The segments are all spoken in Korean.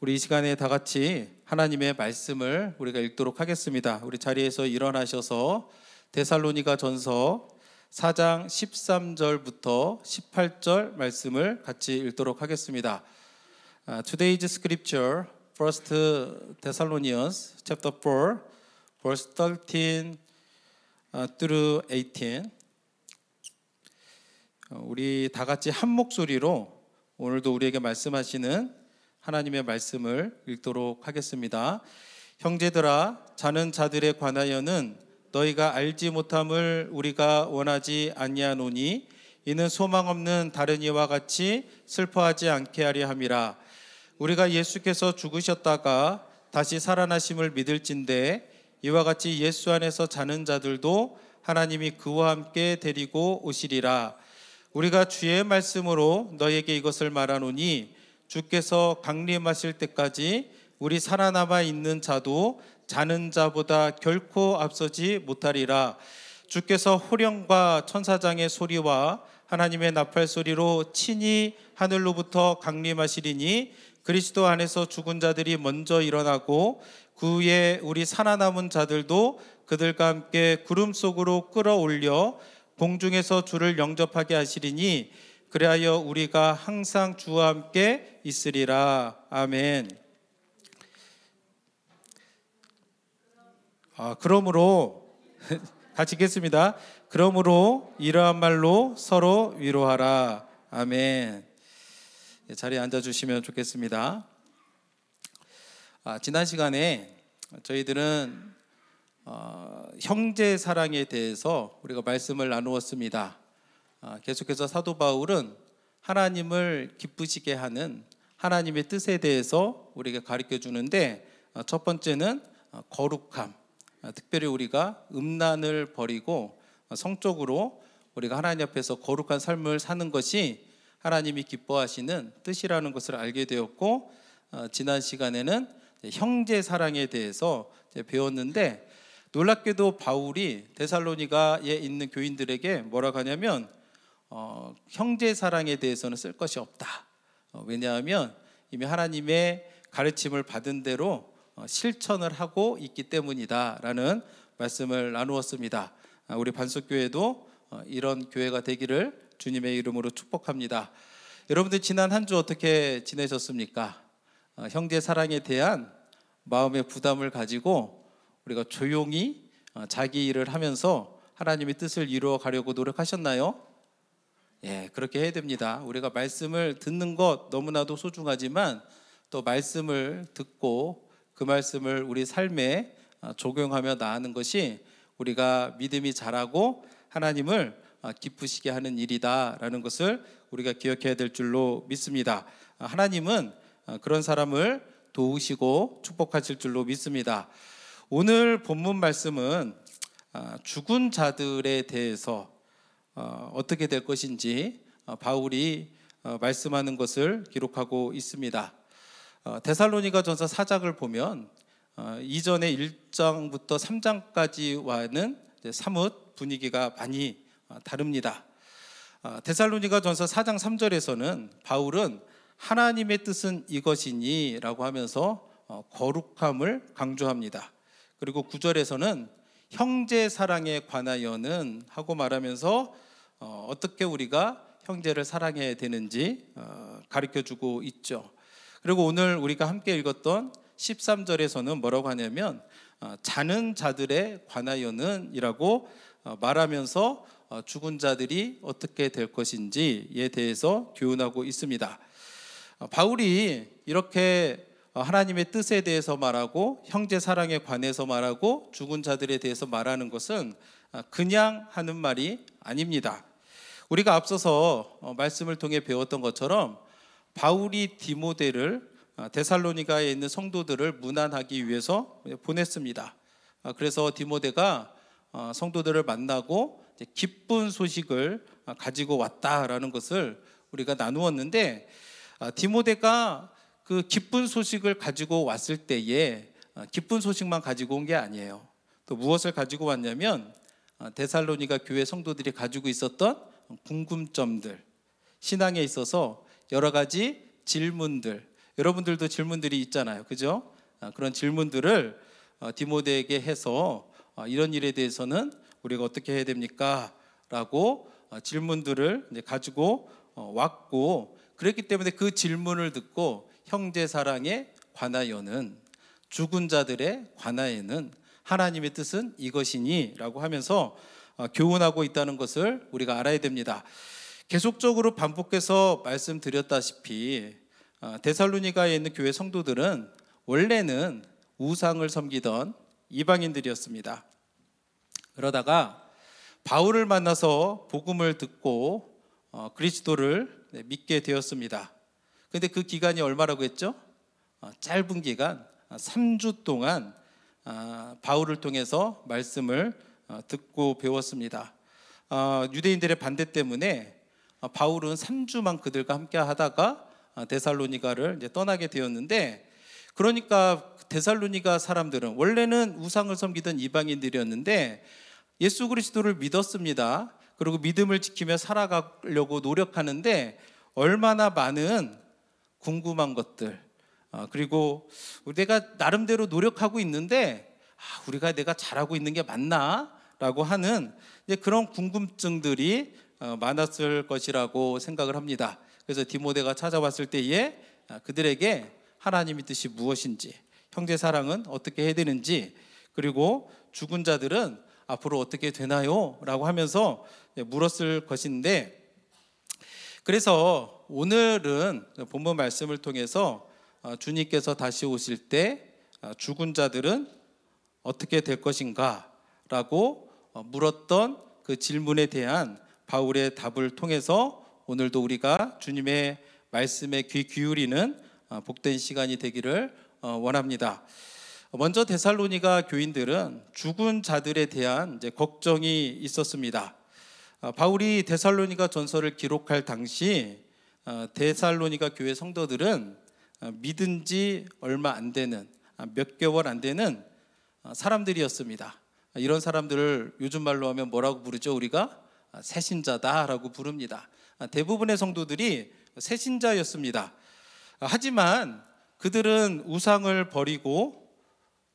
우리 이 시간에 다 같이 하나님의 말씀을 우리가 읽도록 하겠습니다. 우리 자리에서 일어나셔서 데살로니가 전서 4장 13절부터 18절 말씀을 같이 읽도록 하겠습니다. Today's scripture, 1 Thessalonians chapter 4, verse 13 through 18. 우리 다 같이 한 목소리로 오늘도 우리에게 말씀하시는 하나님의 말씀을 읽도록 하겠습니다. 형제들아, 자는 자들에 관하여는 너희가 알지 못함을 우리가 원하지 아니하노니 이는 소망 없는 다른 이와 같이 슬퍼하지 않게 하려 함이라. 우리가 예수께서 죽으셨다가 다시 살아나심을 믿을진대 이와 같이 예수 안에서 자는 자들도 하나님이 그와 함께 데리고 오시리라. 우리가 주의 말씀으로 너희에게 이것을 말하노니 주께서 강림하실 때까지 우리 살아남아 있는 자도 자는 자보다 결코 앞서지 못하리라. 주께서 호령과 천사장의 소리와 하나님의 나팔 소리로 친히 하늘로부터 강림하시리니 그리스도 안에서 죽은 자들이 먼저 일어나고 그 후에 우리 살아남은 자들도 그들과 함께 구름 속으로 끌어올려 공중에서 주를 영접하게 하시리니 그리하여 우리가 항상 주와 함께 있으리라. 아멘. 그러므로 같이 읽겠습니다. 그러므로 이러한 말로 서로 위로하라. 아멘. 자리에 앉아주시면 좋겠습니다. 지난 시간에 저희들은 형제 사랑에 대해서 우리가 말씀을 나누었습니다. 계속해서 사도 바울은 하나님을 기쁘시게 하는 하나님의 뜻에 대해서 우리에게 가르쳐 주는데, 첫 번째는 거룩함, 특별히 우리가 음란을 버리고 성적으로 우리가 하나님 앞에서 거룩한 삶을 사는 것이 하나님이 기뻐하시는 뜻이라는 것을 알게 되었고, 지난 시간에는 형제 사랑에 대해서 배웠는데, 놀랍게도 바울이 데살로니가에 있는 교인들에게 뭐라고 하냐면 형제 사랑에 대해서는 쓸 것이 없다. 왜냐하면 이미 하나님의 가르침을 받은 대로 실천을 하고 있기 때문이다 라는 말씀을 나누었습니다. 우리 반석교회도 이런 교회가 되기를 주님의 이름으로 축복합니다. 여러분들 지난 한 주 어떻게 지내셨습니까? 형제 사랑에 대한 마음의 부담을 가지고 우리가 조용히 자기 일을 하면서 하나님의 뜻을 이루어 가려고 노력하셨나요? 예, 그렇게 해야 됩니다. 우리가 말씀을 듣는 것 너무나도 소중하지만 또 말씀을 듣고 그 말씀을 우리 삶에 적용하며 나아가는 것이 우리가 믿음이 자라고 하나님을 기쁘시게 하는 일이다라는 것을 우리가 기억해야 될 줄로 믿습니다. 하나님은 그런 사람을 도우시고 축복하실 줄로 믿습니다. 오늘 본문 말씀은 죽은 자들에 대해서 어떻게 될 것인지 바울이 말씀하는 것을 기록하고 있습니다. 데살로니가 전서 4장을 보면 이전에 1장부터 3장까지와는 사뭇 분위기가 많이 다릅니다. 데살로니가 전서 4장 3절에서는 바울은 하나님의 뜻은 이것이니 라고 하면서 거룩함을 강조합니다. 그리고 9절에서는 형제 사랑에 관하여는 하고 말하면서 어떻게 우리가 형제를 사랑해야 되는지 가르쳐주고 있죠. 그리고 오늘 우리가 함께 읽었던 13절에서는 뭐라고 하냐면 자는 자들에 관하여는 이라고 말하면서 죽은 자들이 어떻게 될 것인지에 대해서 교훈하고 있습니다. 바울이 이렇게 하나님의 뜻에 대해서 말하고 형제 사랑에 관해서 말하고 죽은 자들에 대해서 말하는 것은 그냥 하는 말이 아닙니다. 우리가 앞서서 말씀을 통해 배웠던 것처럼 바울이 디모데를 데살로니가에 있는 성도들을 문안하기 위해서 보냈습니다. 그래서 디모데가 성도들을 만나고 기쁜 소식을 가지고 왔다라는 것을 우리가 나누었는데, 디모데가 그 기쁜 소식을 가지고 왔을 때에 기쁜 소식만 가지고 온 게 아니에요. 또 무엇을 가지고 왔냐면 데살로니가 교회 성도들이 가지고 있었던 궁금점들, 신앙에 있어서 여러 가지 질문들, 여러분들도 질문들이 있잖아요, 그죠? 그런 질문들을 디모데에게 해서 이런 일에 대해서는 우리가 어떻게 해야 됩니까? 라고 질문들을 이제 가지고 왔고, 그랬기 때문에 그 질문을 듣고 형제 사랑에 관하여는, 죽은 자들에 관하여는 하나님의 뜻은 이것이니 라고 하면서 교훈하고 있다는 것을 우리가 알아야 됩니다. 계속적으로 반복해서 말씀드렸다시피 데살로니가에 있는 교회 성도들은 원래는 우상을 섬기던 이방인들이었습니다. 그러다가 바울을 만나서 복음을 듣고 그리스도를 믿게 되었습니다. 그런데 그 기간이 얼마라고 했죠? 짧은 기간 3주 동안 바울을 통해서 말씀을 듣고 배웠습니다. 유대인들의 반대 때문에 바울은 3주만 그들과 함께 하다가 데살로니가를 이제 떠나게 되었는데, 그러니까 데살로니가 사람들은 원래는 우상을 섬기던 이방인들이었는데 예수 그리스도를 믿었습니다. 그리고 믿음을 지키며 살아가려고 노력하는데 얼마나 많은 궁금한 것들, 그리고 내가 나름대로 노력하고 있는데 우리가 내가 잘하고 있는 게 맞나? 라고 하는 그런 궁금증들이 많았을 것이라고 생각을 합니다. 그래서 디모데가 찾아왔을 때에 그들에게 하나님의 뜻이 무엇인지, 형제 사랑은 어떻게 해야 되는지, 그리고 죽은 자들은 앞으로 어떻게 되나요? 라고 하면서 물었을 것인데, 그래서 오늘은 본문 말씀을 통해서 주님께서 다시 오실 때 죽은 자들은 어떻게 될 것인가? 라고 물었던 그 질문에 대한 바울의 답을 통해서 오늘도 우리가 주님의 말씀에 귀 기울이는 복된 시간이 되기를 원합니다. 먼저 데살로니가 교인들은 죽은 자들에 대한 이제 걱정이 있었습니다. 바울이 데살로니가 전서를 기록할 당시 데살로니가 교회 성도들은 믿은 지 얼마 안 되는, 몇 개월 안 되는 사람들이었습니다. 이런 사람들을 요즘 말로 하면 뭐라고 부르죠? 우리가 새신자다라고 부릅니다. 대부분의 성도들이 새신자였습니다. 하지만 그들은 우상을 버리고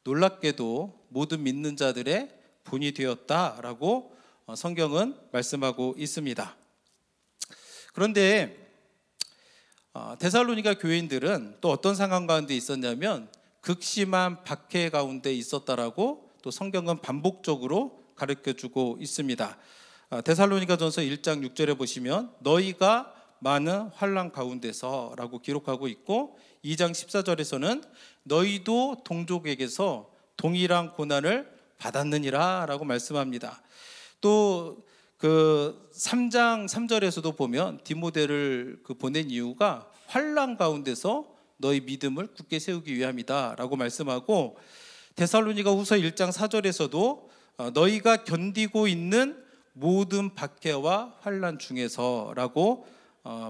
놀랍게도 모든 믿는 자들의 본이 되었다라고 성경은 말씀하고 있습니다. 그런데 데살로니가 교인들은 또 어떤 상황 가운데 있었냐면 극심한 박해 가운데 있었다라고 또 성경은 반복적으로 가르쳐주고 있습니다. 데살로니가전서 1장 6절에 보시면 너희가 많은 환난 가운데서 라고 기록하고 있고, 2장 14절에서는 너희도 동족에게서 동일한 고난을 받았느니라 라고 말씀합니다. 또 그 3장 3절에서도 보면 디모데를 보낸 이유가 환난 가운데서 너희 믿음을 굳게 세우기 위함이다 라고 말씀하고, 데살로니가 후서 1장 4절에서도 너희가 견디고 있는 모든 박해와 환난 중에서 라고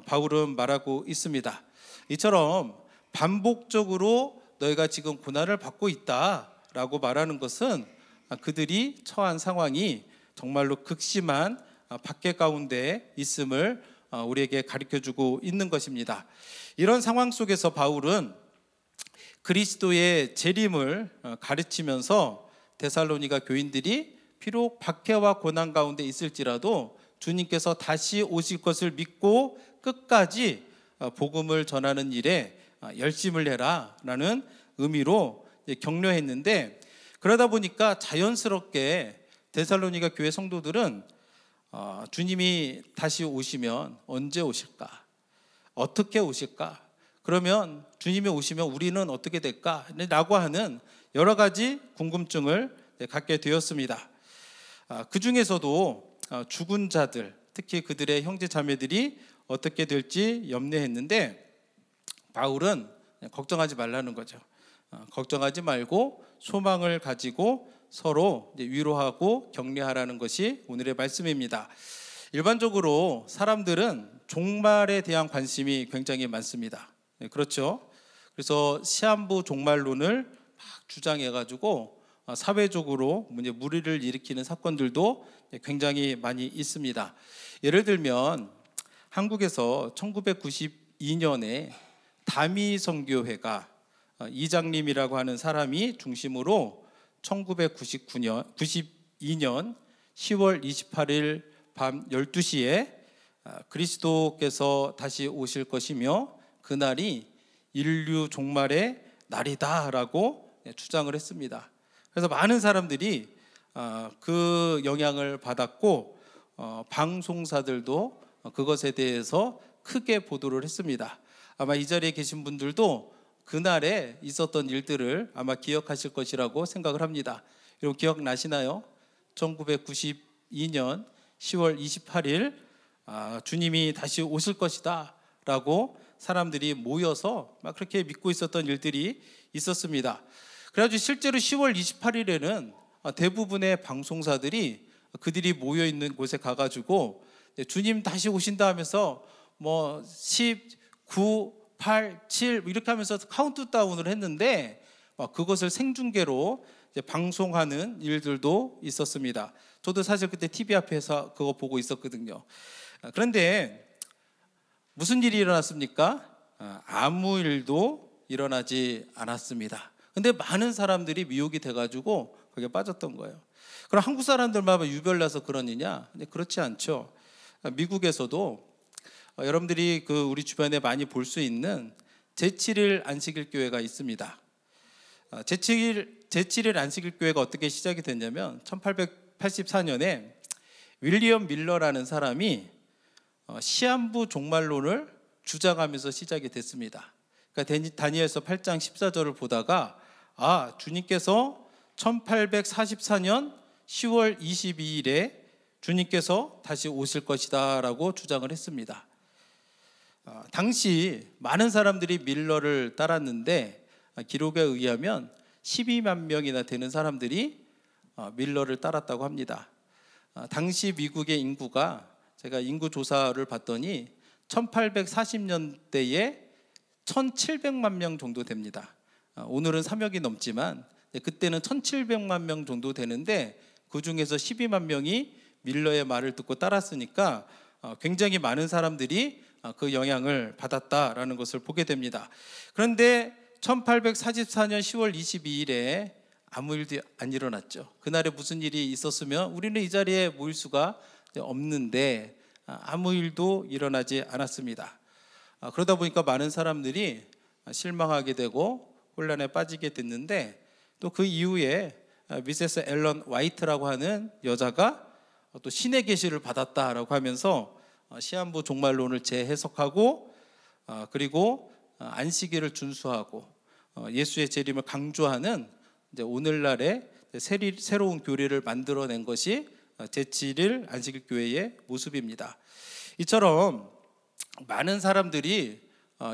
바울은 말하고 있습니다. 이처럼 반복적으로 너희가 지금 고난을 받고 있다라고 말하는 것은 그들이 처한 상황이 정말로 극심한 박해 가운데 있음을 우리에게 가르쳐주고 있는 것입니다. 이런 상황 속에서 바울은 그리스도의 재림을 가르치면서 데살로니가 교인들이 비록 박해와 고난 가운데 있을지라도 주님께서 다시 오실 것을 믿고 끝까지 복음을 전하는 일에 열심을 해라 라는 의미로 격려했는데, 그러다 보니까 자연스럽게 데살로니가 교회 성도들은 주님이 다시 오시면 언제 오실까? 어떻게 오실까? 그러면 주님이 오시면 우리는 어떻게 될까? 라고 하는 여러 가지 궁금증을 갖게 되었습니다. 그 중에서도 죽은 자들, 특히 그들의 형제 자매들이 어떻게 될지 염려했는데 바울은 걱정하지 말라는 거죠. 걱정하지 말고 소망을 가지고 서로 위로하고 격려하라는 것이 오늘의 말씀입니다. 일반적으로 사람들은 종말에 대한 관심이 굉장히 많습니다. 그렇죠? 그래서 시한부 종말론을 막 주장해가지고 사회적으로 무리를 일으키는 사건들도 굉장히 많이 있습니다. 예를 들면 한국에서 1992년에 다미선교회가 이장님이라고 하는 사람이 중심으로 1992년 10월 28일 밤 12시에 그리스도께서 다시 오실 것이며 그날이 인류 종말의 날이다라고 주장을 했습니다. 그래서 많은 사람들이 그 영향을 받았고 방송사들도 그것에 대해서 크게 보도를 했습니다. 아마 이 자리에 계신 분들도 그날에 있었던 일들을 아마 기억하실 것이라고 생각을 합니다. 여러분 기억나시나요? 1992년 10월 28일 주님이 다시 오실 것이다 라고 사람들이 모여서 막 그렇게 믿고 있었던 일들이 있었습니다. 그래가지고 실제로 10월 28일에는 대부분의 방송사들이 그들이 모여 있는 곳에 가가지고 주님 다시 오신다 하면서 뭐 10, 9, 8, 7 이렇게 하면서 카운트다운을 했는데 그것을 생중계로 방송하는 일들도 있었습니다. 저도 사실 그때 TV 앞에서 그거 보고 있었거든요. 그런데 무슨 일이 일어났습니까? 아무 일도 일어나지 않았습니다. 근데 많은 사람들이 미혹이 돼가지고 거기에 빠졌던 거예요. 그럼 한국 사람들만 유별나서 그러느냐? 근데 그렇지 않죠. 미국에서도 여러분들이 우리 주변에 많이 볼 수 있는 제7일 안식일 교회가 있습니다. 제7일 안식일 교회가 어떻게 시작이 됐냐면 1884년에 윌리엄 밀러라는 사람이 시한부 종말론을 주장하면서 시작이 됐습니다. 그러니까 다니엘서 8장 14절을 보다가 주님께서 1844년 10월 22일에 주님께서 다시 오실 것이다 라고 주장을 했습니다. 당시 많은 사람들이 밀러를 따랐는데 기록에 의하면 12만 명이나 되는 사람들이 밀러를 따랐다고 합니다. 당시 미국의 인구가 제가 인구 조사를 봤더니 1840년대에 1700만 명 정도 됩니다. 오늘은 3억이 넘지만 그때는 1700만 명 정도 되는데 그 중에서 12만 명이 밀러의 말을 듣고 따랐으니까 굉장히 많은 사람들이 그 영향을 받았다라는 것을 보게 됩니다. 그런데 1844년 10월 22일에 아무 일도 안 일어났죠. 그날에 무슨 일이 있었으면 우리는 이 자리에 모일 수가 없는데 아무 일도 일어나지 않았습니다. 그러다 보니까 많은 사람들이 실망하게 되고 혼란에 빠지게 됐는데 또 그 이후에 미세스 앨런 화이트라고 하는 여자가 또 신의 계시를 받았다라고 하면서 시한부 종말론을 재해석하고 그리고 안식일을 준수하고 예수의 재림을 강조하는 이제 오늘날의 새로운 교리를 만들어낸 것이 제7일 안식일 교회의 모습입니다. 이처럼 많은 사람들이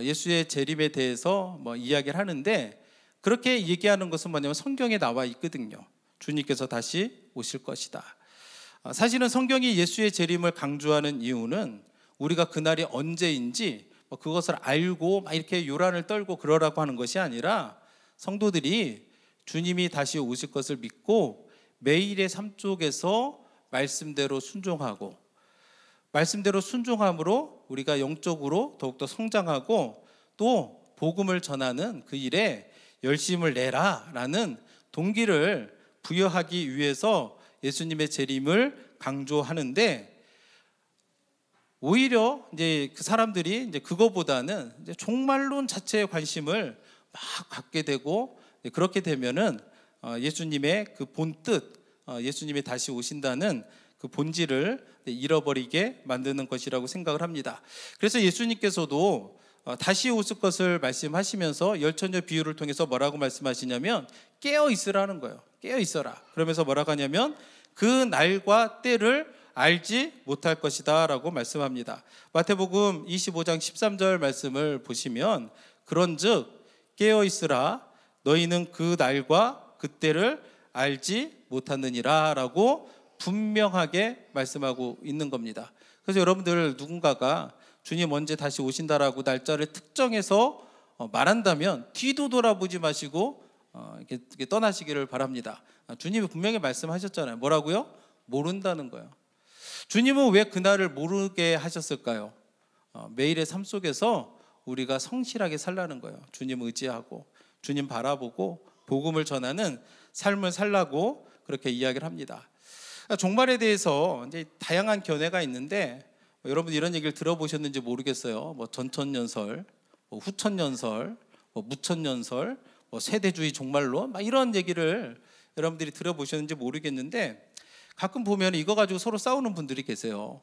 예수의 재림에 대해서 이야기를 하는데 그렇게 얘기하는 것은 뭐냐면 성경에 나와 있거든요. 주님께서 다시 오실 것이다. 사실은 성경이 예수의 재림을 강조하는 이유는 우리가 그날이 언제인지 그것을 알고 막 이렇게 요란을 떨고 그러라고 하는 것이 아니라 성도들이 주님이 다시 오실 것을 믿고 매일의 삶 속에서 말씀대로 순종하고 말씀대로 순종함으로 우리가 영적으로 더욱더 성장하고 또 복음을 전하는 그 일에 열심을 내라라는 동기를 부여하기 위해서 예수님의 재림을 강조하는데 오히려 이제 그 사람들이 이제 그거보다는 이제 종말론 자체에 관심을 막 갖게 되고 그렇게 되면은 예수님의 그 본뜻, 예수님이 다시 오신다는 그 본질을 잃어버리게 만드는 것이라고 생각을 합니다. 그래서 예수님께서도 다시 오실 것을 말씀하시면서 열처녀 비유를 통해서 뭐라고 말씀하시냐면 깨어 있으라는 거예요. 깨어 있어라. 그러면서 뭐라고 하냐면 그 날과 때를 알지 못할 것이다 라고 말씀합니다. 마태복음 25장 13절 말씀을 보시면 그런즉 깨어 있으라 너희는 그 날과 그 때를 알지 못하느니라 라고 분명하게 말씀하고 있는 겁니다. 그래서 여러분들 누군가가 주님 언제 다시 오신다라고 날짜를 특정해서 말한다면 뒤도 돌아보지 마시고 이렇게 떠나시기를 바랍니다. 주님이 분명히 말씀하셨잖아요. 뭐라고요? 모른다는 거예요. 주님은 왜 그날을 모르게 하셨을까요? 매일의 삶 속에서 우리가 성실하게 살라는 거예요. 주님 의지하고 주님 바라보고 복음을 전하는 삶을 살라고 그렇게 이야기를 합니다. 종말에 대해서 이제 다양한 견해가 있는데 여러분 이런 얘기를 들어보셨는지 모르겠어요. 뭐 전천년설, 뭐 후천년설, 뭐 무천년설, 뭐 세대주의 종말론 막 이런 얘기를 여러분들이 들어보셨는지 모르겠는데 가끔 보면 이거 가지고 서로 싸우는 분들이 계세요.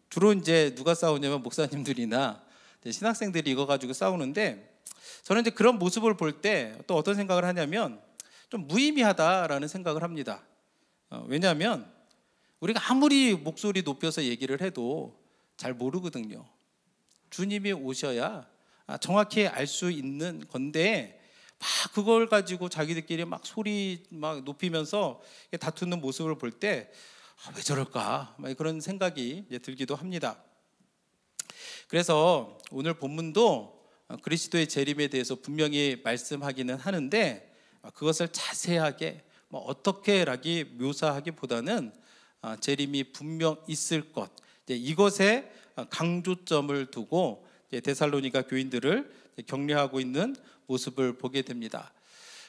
주로 이제 누가 싸우냐면 목사님들이나 신학생들이 이거 가지고 싸우는데 저는 이제 그런 모습을 볼 때 또 어떤 생각을 하냐면 좀 무의미하다라는 생각을 합니다. 왜냐하면 우리가 아무리 목소리 높여서 얘기를 해도 잘 모르거든요. 주님이 오셔야 정확히 알 수 있는 건데 막 그걸 가지고 자기들끼리 막 소리 막 높이면서 다투는 모습을 볼 때 왜 저럴까? 막 그런 생각이 들기도 합니다. 그래서 오늘 본문도 그리스도의 재림에 대해서 분명히 말씀하기는 하는데 그것을 자세하게 어떻게라기 묘사하기보다는 재림이 분명 있을 것, 이것에 강조점을 두고 데살로니가 교인들을 격려하고 있는 모습을 보게 됩니다.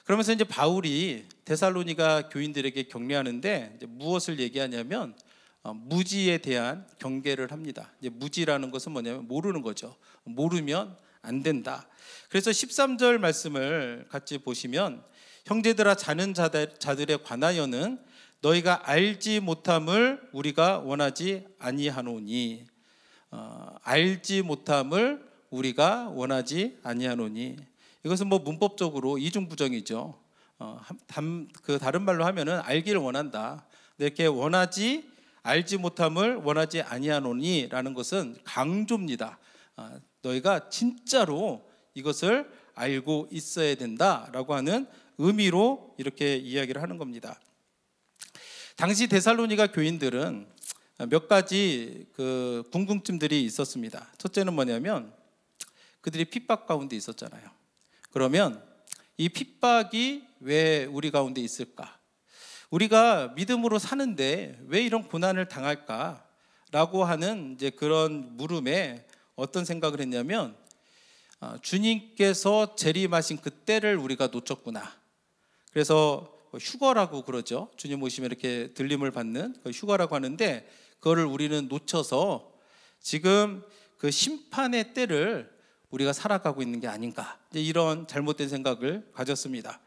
그러면서 이제 바울이 데살로니가 교인들에게 격려하는데 무엇을 얘기하냐면 무지에 대한 경계를 합니다. 이제 무지라는 것은 뭐냐면 모르는 거죠. 모르면 안 된다. 그래서 13절 말씀을 같이 보시면 형제들아 자는 자들에 관하여는 너희가 알지 못함을 우리가 원하지 아니하노니 알지 못함을 우리가 원하지 아니하노니 이것은 뭐 문법적으로 이중부정이죠. 다른 말로 하면은 알기를 원한다. 이렇게 알지 못함을 원하지 아니하노니라는 것은 강조입니다. 너희가 진짜로 이것을 알고 있어야 된다라고 하는 의미로 이렇게 이야기를 하는 겁니다. 당시 데살로니가 교인들은 몇 가지 궁금증들이 있었습니다. 첫째는 뭐냐면 그들이 핍박 가운데 있었잖아요. 그러면 이 핍박이 왜 우리 가운데 있을까? 우리가 믿음으로 사는데 왜 이런 고난을 당할까라고 하는 이제 그런 물음에 어떤 생각을 했냐면 주님께서 재림하신 그때를 우리가 놓쳤구나. 그래서 휴거라고 그러죠. 주님 오시면 이렇게 들림을 받는 휴거라고 하는데 그거를 우리는 놓쳐서 지금 그 심판의 때를 우리가 살아가고 있는 게 아닌가, 이런 잘못된 생각을 가졌습니다.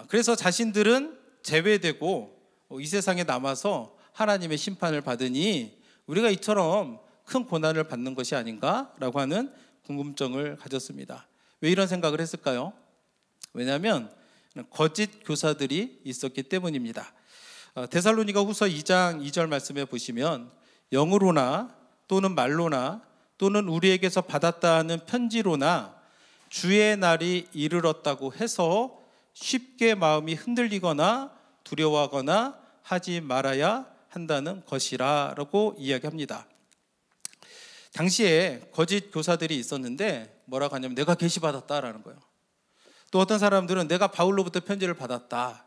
그래서 자신들은 제외되고 이 세상에 남아서 하나님의 심판을 받으니 우리가 이처럼 큰 고난을 받는 것이 아닌가라고 하는 궁금증을 가졌습니다. 왜 이런 생각을 했을까요? 왜냐하면 거짓 교사들이 있었기 때문입니다. 데살로니가 후서 2장 2절 말씀에 보시면 영으로나 또는 말로나 또는 우리에게서 받았다 하는 편지로나 주의 날이 이르렀다고 해서 쉽게 마음이 흔들리거나 두려워하거나 하지 말아야 한다는 것이라 라고 이야기합니다. 당시에 거짓 교사들이 있었는데 뭐라고 하냐면 내가 계시받았다라는 거예요. 또 어떤 사람들은 내가 바울로부터 편지를 받았다.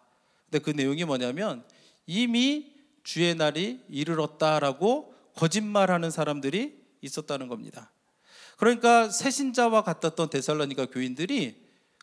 근데 그 내용이 뭐냐면 이미 주의 날이 이르렀다라고 거짓말하는 사람들이 있었다는 겁니다. 그러니까 새신자와 같았던 데살로니가 교인들이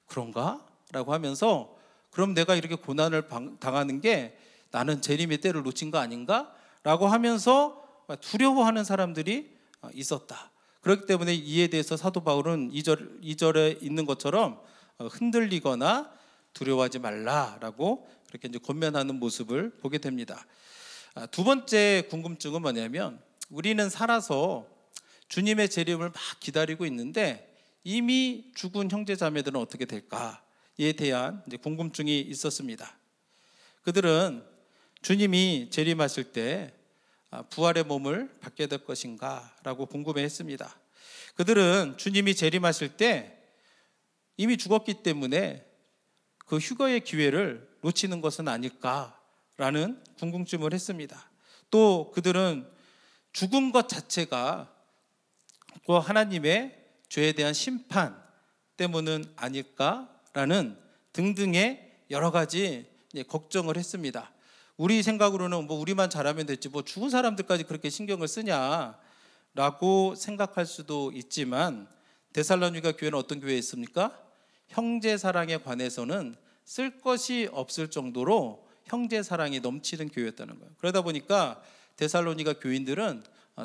그런가? 라고 하면서 그럼 내가 이렇게 고난을 당하는 게 나는 재림의 때를 놓친 거 아닌가? 라고 하면서 두려워하는 사람들이 있었다. 그렇기 때문에 이에 대해서 사도 바울은 2절에 있는 것처럼 흔들리거나 두려워하지 말라라고 그렇게 이제 권면하는 모습을 보게 됩니다. 두 번째 궁금증은 뭐냐면 우리는 살아서 주님의 재림을 막 기다리고 있는데 이미 죽은 형제 자매들은 어떻게 될까에 대한 이제 궁금증이 있었습니다. 그들은 주님이 재림하실 때 부활의 몸을 받게 될 것인가 라고 궁금해했습니다. 그들은 주님이 재림하실 때 이미 죽었기 때문에 그 휴거의 기회를 놓치는 것은 아닐까라는 궁금증을 했습니다. 또 그들은 죽은 것 자체가 그 하나님의 죄에 대한 심판 때문은 아닐까라는 등등의 여러 가지 걱정을 했습니다. 우리 생각으로는 뭐 우리만 잘하면 됐지 뭐 죽은 사람들까지 그렇게 신경을 쓰냐라고 생각할 수도 있지만 데살로니가 교회는 어떤 교회였습니까? 형제 사랑에 관해서는 쓸 것이 없을 정도로 형제 사랑이 넘치는 교회였다는 거예요. 그러다 보니까 데살로니가 교인들은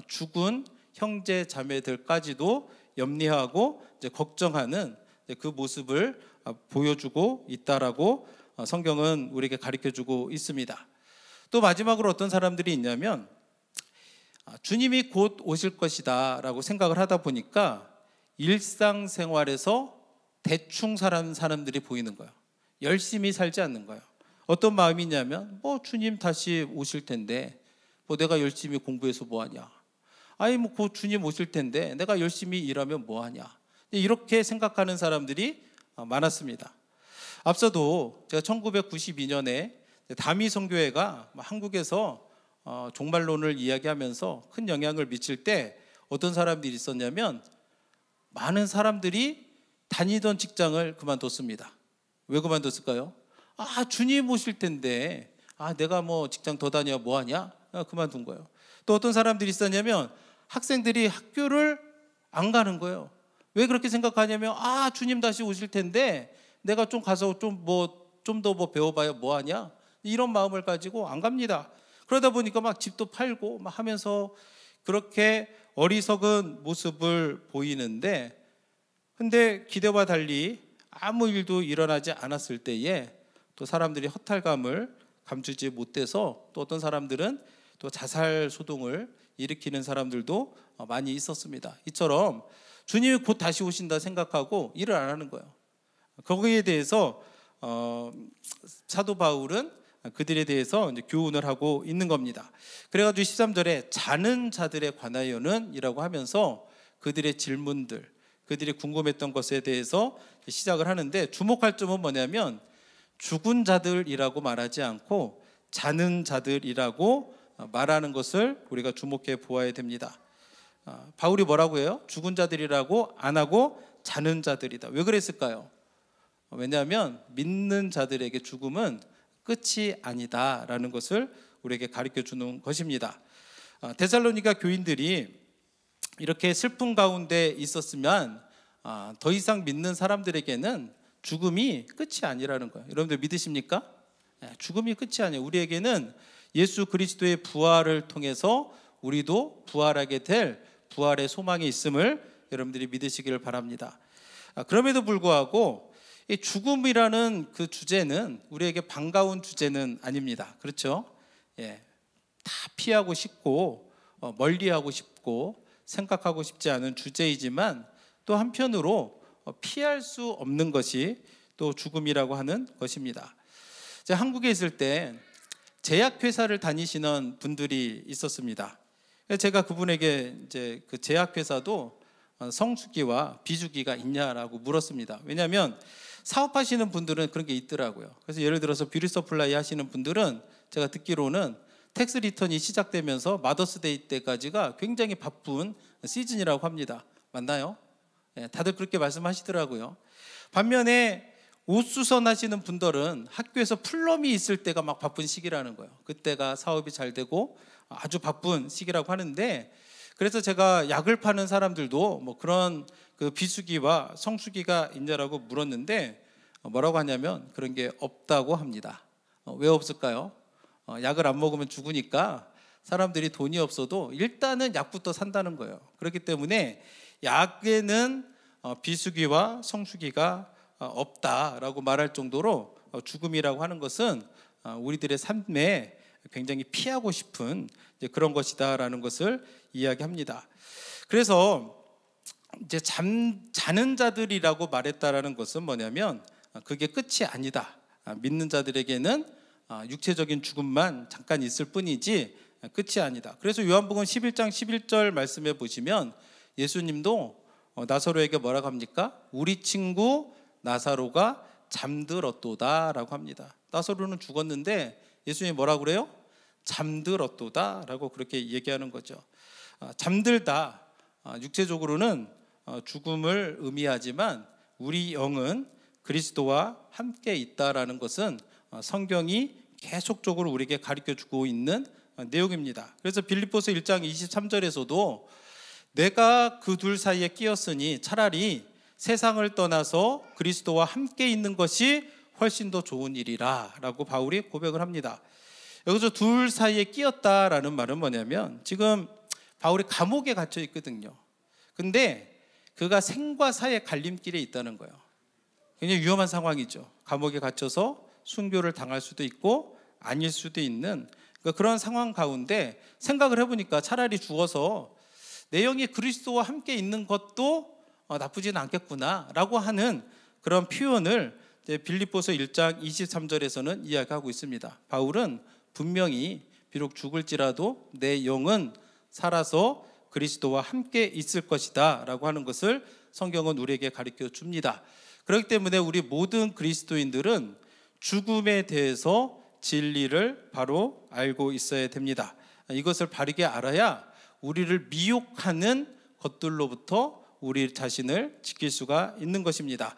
죽은 형제 자매들까지도 염려하고 이제 걱정하는 그 모습을 보여주고 있다라고 성경은 우리에게 가르쳐주고 있습니다. 또 마지막으로 어떤 사람들이 있냐면 주님이 곧 오실 것이다 라고 생각을 하다 보니까 일상생활에서 대충 사는 사람들이 보이는 거예요. 열심히 살지 않는 거예요. 어떤 마음이 있냐면 주님 다시 오실 텐데 내가 열심히 공부해서 뭐하냐, 곧 주님 오실 텐데 내가 열심히 일하면 뭐하냐, 이렇게 생각하는 사람들이 많았습니다. 앞서도 제가 1992년에 다미 선교회가 한국에서 종말론을 이야기하면서 큰 영향을 미칠 때 어떤 사람들이 있었냐면 많은 사람들이 다니던 직장을 그만뒀습니다. 왜 그만뒀을까요? 주님 오실 텐데 내가 직장 더 다녀 뭐하냐, 그만둔 거예요. 또 어떤 사람들이 있었냐면 학생들이 학교를 안 가는 거예요. 왜 그렇게 생각하냐면 주님 다시 오실 텐데 내가 좀 가서 좀 더 배워봐야 뭐하냐, 이런 마음을 가지고 안 갑니다. 그러다 보니까 집도 팔고 하면서 그렇게 어리석은 모습을 보이는데, 근데 기대와 달리 아무 일도 일어나지 않았을 때에 또 사람들이 허탈감을 감추지 못해서 또 어떤 사람들은 또 자살 소동을 일으키는 사람들도 많이 있었습니다. 이처럼 주님이 곧 다시 오신다 생각하고 일을 안 하는 거예요. 거기에 대해서 사도 바울은 그들에 대해서 이제 교훈을 하고 있는 겁니다. 그래가지고 13절에 자는 자들에 관하여는 이라고 하면서 그들의 질문들, 그들이 궁금했던 것에 대해서 시작을 하는데, 주목할 점은 뭐냐면 죽은 자들이라고 말하지 않고 자는 자들이라고 말하는 것을 우리가 주목해 보아야 됩니다. 바울이 뭐라고 해요? 죽은 자들이라고 안 하고 자는 자들이다. 왜 그랬을까요? 왜냐하면 믿는 자들에게 죽음은 끝이 아니다라는 것을 우리에게 가르쳐 주는 것입니다. 데살로니가 교인들이 이렇게 슬픔 가운데 있었으면 더 이상 믿는 사람들에게는 죽음이 끝이 아니라는 거예요. 여러분들 믿으십니까? 죽음이 끝이 아니에요. 우리에게는 예수 그리스도의 부활을 통해서 우리도 부활하게 될 부활의 소망이 있음을 여러분들이 믿으시기를 바랍니다. 그럼에도 불구하고 이 죽음이라는 그 주제는 우리에게 반가운 주제는 아닙니다. 그렇죠? 다 피하고 싶고 멀리하고 싶고 생각하고 싶지 않은 주제이지만 또 한편으로 피할 수 없는 것이 또 죽음이라고 하는 것입니다. 제가 한국에 있을 때 제약회사를 다니시는 분들이 있었습니다. 제가 그분에게 이제 그 제약회사도 성수기와 비수기가 있냐라고 물었습니다. 왜냐하면 사업하시는 분들은 그런 게 있더라고요. 그래서 예를 들어서 뷰티 서플라이 하시는 분들은 제가 듣기로는 텍스 리턴이 시작되면서 마더스데이 때까지가 굉장히 바쁜 시즌이라고 합니다. 맞나요? 다들 그렇게 말씀하시더라고요. 반면에 옷수선 하시는 분들은 학교에서 플럼이 있을 때가 막 바쁜 시기라는 거예요. 그때가 사업이 잘 되고 아주 바쁜 시기라고 하는데, 그래서 제가 약을 파는 사람들도 그런 그 비수기와 성수기가 있냐라고 물었는데 뭐라고 하냐면 그런 게 없다고 합니다. 왜 없을까요? 약을 안 먹으면 죽으니까 사람들이 돈이 없어도 일단은 약부터 산다는 거예요. 그렇기 때문에 약에는 비수기와 성수기가 없다라고 말할 정도로 죽음이라고 하는 것은 우리들의 삶에 굉장히 피하고 싶은 그런 것이다라는 것을 이야기합니다. 그래서 이제 자는 자들이라고 말했다라는 것은 뭐냐면 그게 끝이 아니다. 믿는 자들에게는 육체적인 죽음만 잠깐 있을 뿐이지 끝이 아니다. 그래서 요한복음 11장 11절 말씀해 보시면 예수님도 나사로에게 뭐라고 합니까? 우리 친구 나사로가 잠들었도다 라고 합니다. 나사로는 죽었는데 예수님이 뭐라고 그래요? 잠들었도다 라고 그렇게 얘기하는 거죠. 잠들다, 육체적으로는 죽음을 의미하지만 우리 영은 그리스도와 함께 있다라는 것은 성경이 계속적으로 우리에게 가르쳐주고 있는 내용입니다. 그래서 빌립보서 1장 23절에서도 내가 그 둘 사이에 끼었으니 차라리 세상을 떠나서 그리스도와 함께 있는 것이 훨씬 더 좋은 일이라 라고 바울이 고백을 합니다. 여기서 둘 사이에 끼었다라는 말은 뭐냐면, 지금 바울이 감옥에 갇혀 있거든요. 근데 그가 생과 사의 갈림길에 있다는 거예요. 굉장히 위험한 상황이죠. 감옥에 갇혀서 순교를 당할 수도 있고 아닐 수도 있는 그런 상황 가운데 생각을 해보니까 차라리 죽어서 내 영이 그리스도와 함께 있는 것도 나쁘지는 않겠구나 라고 하는 그런 표현을 빌립보서 1장 23절에서는 이야기하고 있습니다. 바울은 분명히 비록 죽을지라도 내 영은 살아서 그리스도와 함께 있을 것이다 라고 하는 것을 성경은 우리에게 가르쳐 줍니다. 그렇기 때문에 우리 모든 그리스도인들은 죽음에 대해서 진리를 바로 알고 있어야 됩니다. 이것을 바르게 알아야 우리를 미혹하는 것들로부터 우리 자신을 지킬 수가 있는 것입니다.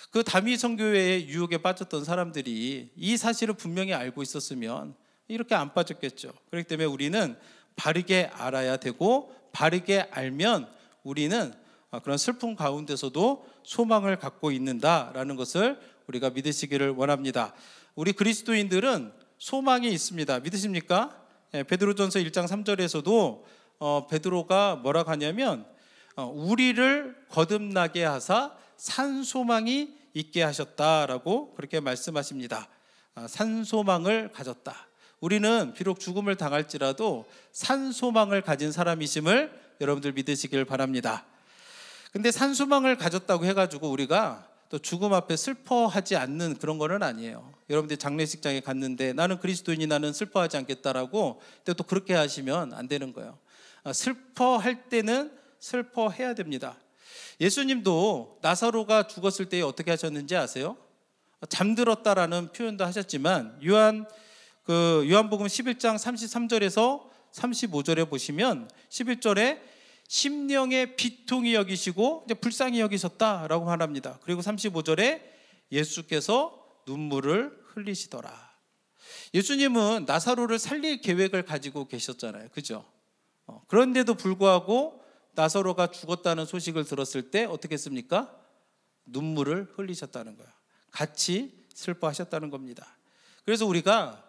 그 다미 선교회의 유혹에 빠졌던 사람들이 이 사실을 분명히 알고 있었으면 이렇게 안 빠졌겠죠. 그렇기 때문에 우리는 바르게 알아야 되고, 바르게 알면 우리는 그런 슬픔 가운데서도 소망을 갖고 있는다라는 것을 우리가 믿으시기를 원합니다. 우리 그리스도인들은 소망이 있습니다. 믿으십니까? 베드로전서 1장 3절에서도 베드로가 뭐라고 하냐면, 우리를 거듭나게 하사 산 소망이 있게 하셨다라고 그렇게 말씀하십니다. 산 소망을 가졌다. 우리는 비록 죽음을 당할지라도 산 소망을 가진 사람이심을 여러분들 믿으시길 바랍니다. 근데 산 소망을 가졌다고 해가지고 우리가 또 죽음 앞에 슬퍼하지 않는 그런 거는 아니에요. 여러분들 장례식장에 갔는데 나는 그리스도인이 나는 슬퍼하지 않겠다라고 또 그렇게 하시면 안 되는 거예요. 슬퍼할 때는 슬퍼해야 됩니다. 예수님도 나사로가 죽었을 때 어떻게 하셨는지 아세요? 잠들었다라는 표현도 하셨지만 요한복음 11장 33절에서 35절에 보시면 11절에 심령의 비통이 여기시고 이제 불쌍히 여기셨다라고 말합니다. 그리고 35절에 예수께서 눈물을 흘리시더라. 예수님은 나사로를 살릴 계획을 가지고 계셨잖아요. 그죠? 그런데도 불구하고 나사로가 죽었다는 소식을 들었을 때 어떻게 했습니까? 눈물을 흘리셨다는 거예요. 같이 슬퍼하셨다는 겁니다. 그래서 우리가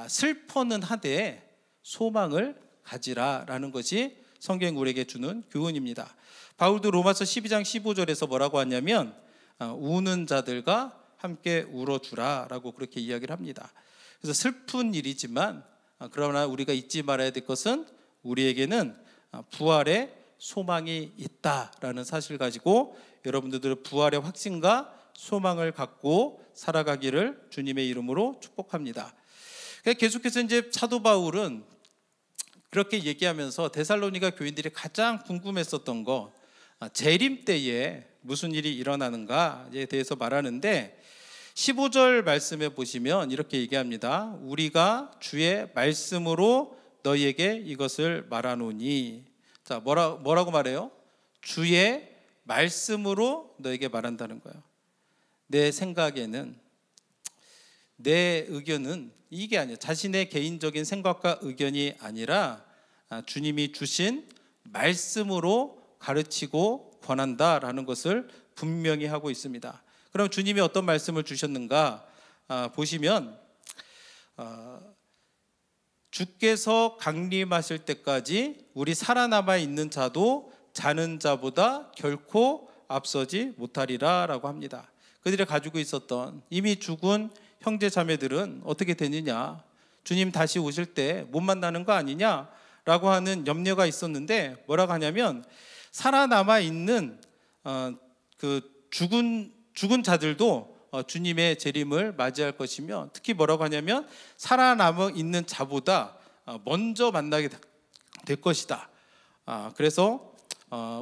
슬퍼는 하되 소망을 가지라라는 것이 성경이 우리에게 주는 교훈입니다. 바울도 로마서 12장 15절에서 뭐라고 하냐면, 우는 자들과 함께 울어주라 라고 그렇게 이야기를 합니다. 그래서 슬픈 일이지만 그러나 우리가 잊지 말아야 될 것은 우리에게는 부활의 소망이 있다라는 사실을 가지고 여러분들의 부활의 확신과 소망을 갖고 살아가기를 주님의 이름으로 축복합니다. 계속해서 이제 사도 바울은 그렇게 얘기하면서 데살로니가 교인들이 가장 궁금했었던 거, 재림 때에 무슨 일이 일어나는가에 대해서 말하는데 15절 말씀에 보시면 이렇게 얘기합니다. 우리가 주의 말씀으로 너희에게 이것을 말하노니. 자, 뭐라고 말해요? 주의 말씀으로 너에게 말한다는 거예요. 내 생각에는, 내 의견은 이게 아니에요. 자신의 개인적인 생각과 의견이 아니라 주님이 주신 말씀으로 가르치고 권한다라는 것을 분명히 하고 있습니다. 그럼 주님이 어떤 말씀을 주셨는가 보시면 주께서 강림하실 때까지 우리 살아남아 있는 자도 자는 자보다 결코 앞서지 못하리라 라고 합니다. 그들이 가지고 있었던 이미 죽은 형제 자매들은 어떻게 되느냐, 주님 다시 오실 때 못 만나는 거 아니냐 라고 하는 염려가 있었는데 뭐라고 하냐면, 살아남아 있는 그 죽은 자들도 주님의 재림을 맞이할 것이며, 특히 뭐라고 하냐면 살아남아 있는 자보다 먼저 만나게 될 것이다. 그래서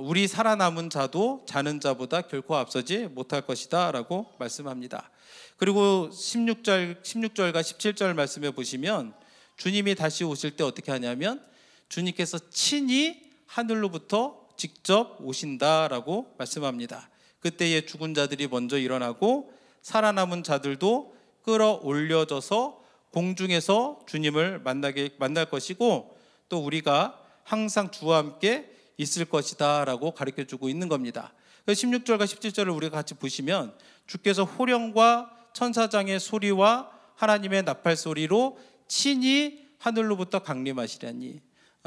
우리 살아남은 자도 자는 자보다 결코 앞서지 못할 것이다 라고 말씀합니다. 그리고 16절과 17절 말씀에 보시면 주님이 다시 오실 때 어떻게 하냐면 주님께서 친히 하늘로부터 직접 오신다라고 말씀합니다. 그때에 죽은 자들이 먼저 일어나고 살아남은 자들도 끌어올려져서 공중에서 주님을 만날 것이고, 또 우리가 항상 주와 함께 있을 것이다 라고 가르쳐주고 있는 겁니다. 16절과 17절을 우리가 같이 보시면 주께서 호령과 천사장의 소리와 하나님의 나팔 소리로 친히 하늘로부터 강림하시려니,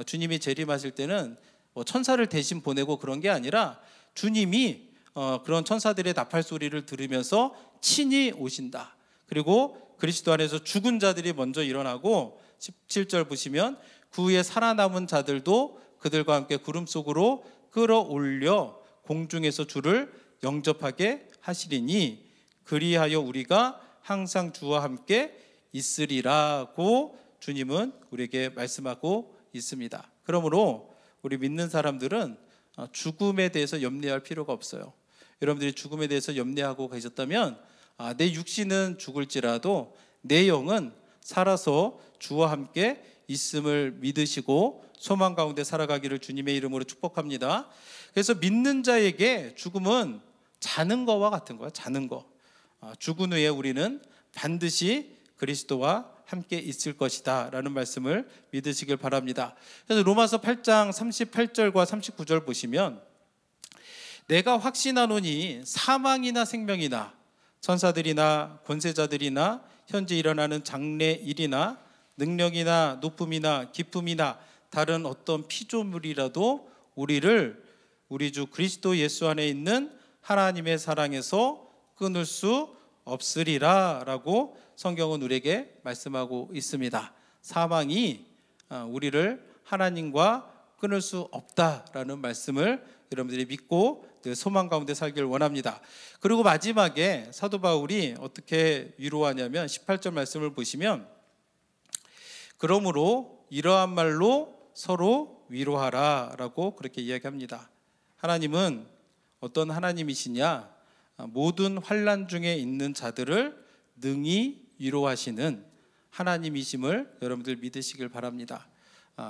주님이 재림하실 때는 천사를 대신 보내고 그런 게 아니라 주님이 그런 천사들의 나팔 소리를 들으면서 친히 오신다. 그리고 그리스도 안에서 죽은 자들이 먼저 일어나고 17절 보시면 그 후에 살아남은 자들도 그들과 함께 구름 속으로 끌어올려 공중에서 주를 영접하게 하시리니 그리하여 우리가 항상 주와 함께 있으리라고 주님은 우리에게 말씀하고 있습니다. 그러므로 우리 믿는 사람들은 죽음에 대해서 염려할 필요가 없어요. 여러분들이 죽음에 대해서 염려하고 계셨다면 내 육신은 죽을지라도 내 영은 살아서 주와 함께 있음을 믿으시고 소망 가운데 살아가기를 주님의 이름으로 축복합니다. 그래서 믿는 자에게 죽음은 자는 거와 같은 거야. 자는 거. 죽은 후에 우리는 반드시 그리스도와 함께 있을 것이다 라는 말씀을 믿으시길 바랍니다. 그래서 로마서 8장 38절과 39절 보시면 내가 확신하노니 사망이나 생명이나 천사들이나 권세자들이나 현재 일어나는 장래 일이나 능력이나 높음이나 깊음이나 다른 어떤 피조물이라도 우리를 우리 주 그리스도 예수 안에 있는 하나님의 사랑에서 끊을 수 없으리라 라고 성경은 우리에게 말씀하고 있습니다. 사망이 우리를 하나님과 끊을 수 없다라는 말씀을 여러분들이 믿고 소망 가운데 살기를 원합니다. 그리고 마지막에 사도 바울이 어떻게 위로하냐면 18절 말씀을 보시면 그러므로 이러한 말로 서로 위로하라 라고 그렇게 이야기합니다. 하나님은 어떤 하나님이시냐? 모든 환난 중에 있는 자들을 능히 위로하시는 하나님이심을 여러분들 믿으시길 바랍니다.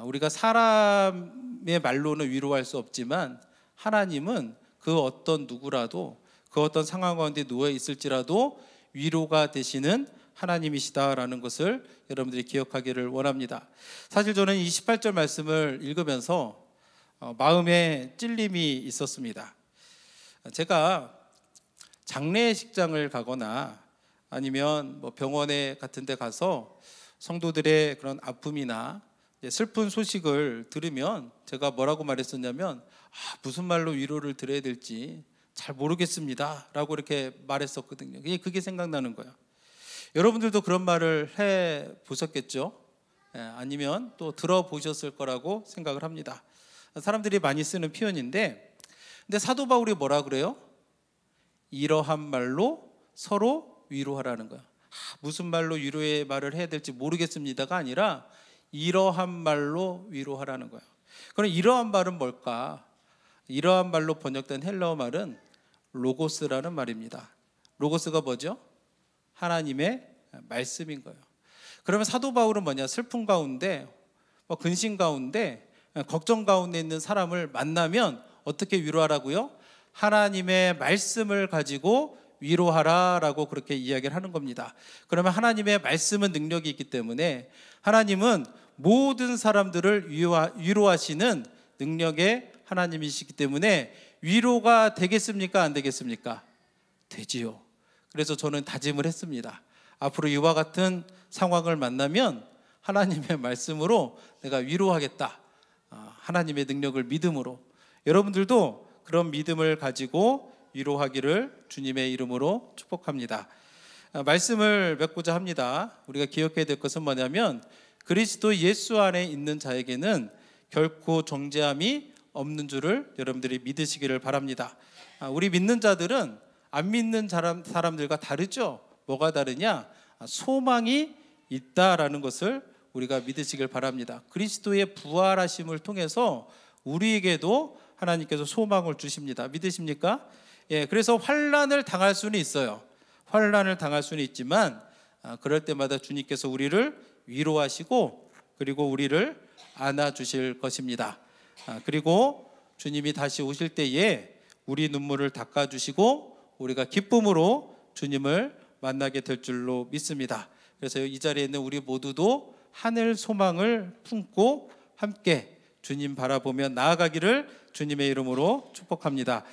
우리가 사람의 말로는 위로할 수 없지만 하나님은 그 어떤 누구라도 그 어떤 상황 가운데 누워 있을지라도 위로가 되시는 하나님이시다라는 것을 여러분들이 기억하기를 원합니다. 사실 저는 이 18절 말씀을 읽으면서 마음에 찔림이 있었습니다. 제가 장례식장을 가거나 아니면 병원에 같은 데 가서 성도들의 그런 아픔이나 슬픈 소식을 들으면 제가 뭐라고 말했었냐면 무슨 말로 위로를 드려야 될지 잘 모르겠습니다 라고 이렇게 말했었거든요. 그게 생각나는 거예요. 여러분들도 그런 말을 해보셨겠죠? 아니면 또 들어보셨을 거라고 생각을 합니다. 사람들이 많이 쓰는 표현인데 근데 사도 바울이 뭐라 그래요? 이러한 말로 서로 위로하라는 거야. 무슨 말로 위로의 말을 해야 될지 모르겠습니다가 아니라 이러한 말로 위로하라는 거야. 그럼 이러한 말은 뭘까? 이러한 말로 번역된 헬라어 말은 로고스라는 말입니다. 로고스가 뭐죠? 하나님의 말씀인 거예요. 그러면 사도 바울은 뭐냐? 슬픔 가운데, 근심 가운데, 걱정 가운데 있는 사람을 만나면 어떻게 위로하라고요? 하나님의 말씀을 가지고 위로하라라고 그렇게 이야기를 하는 겁니다. 그러면 하나님의 말씀은 능력이 있기 때문에 하나님은 모든 사람들을 위로하시는 능력의 하나님이시기 때문에 위로가 되겠습니까? 안 되겠습니까? 되지요. 그래서 저는 다짐을 했습니다. 앞으로 이와 같은 상황을 만나면 하나님의 말씀으로 내가 위로하겠다. 하나님의 능력을 믿음으로. 여러분들도 그런 믿음을 가지고 위로하기를 주님의 이름으로 축복합니다. 말씀을 맺고자 합니다. 우리가 기억해야 될 것은 뭐냐면 그리스도 예수 안에 있는 자에게는 결코 정죄함이 없는 줄을 여러분들이 믿으시기를 바랍니다. 우리 믿는 자들은 안 믿는 사람들과 다르죠. 뭐가 다르냐? 소망이 있다라는 것을 우리가 믿으시길 바랍니다. 그리스도의 부활하심을 통해서 우리에게도 하나님께서 소망을 주십니다. 믿으십니까? 그래서 환난을 당할 수는 있어요. 환난을 당할 수는 있지만 그럴 때마다 주님께서 우리를 위로하시고 그리고 우리를 안아주실 것입니다. 그리고 주님이 다시 오실 때에 우리 눈물을 닦아주시고 우리가 기쁨으로 주님을 만나게 될 줄로 믿습니다. 그래서 이 자리에 있는 우리 모두도 하늘 소망을 품고 함께 주님 바라보며 나아가기를 주님의 이름으로 축복합니다.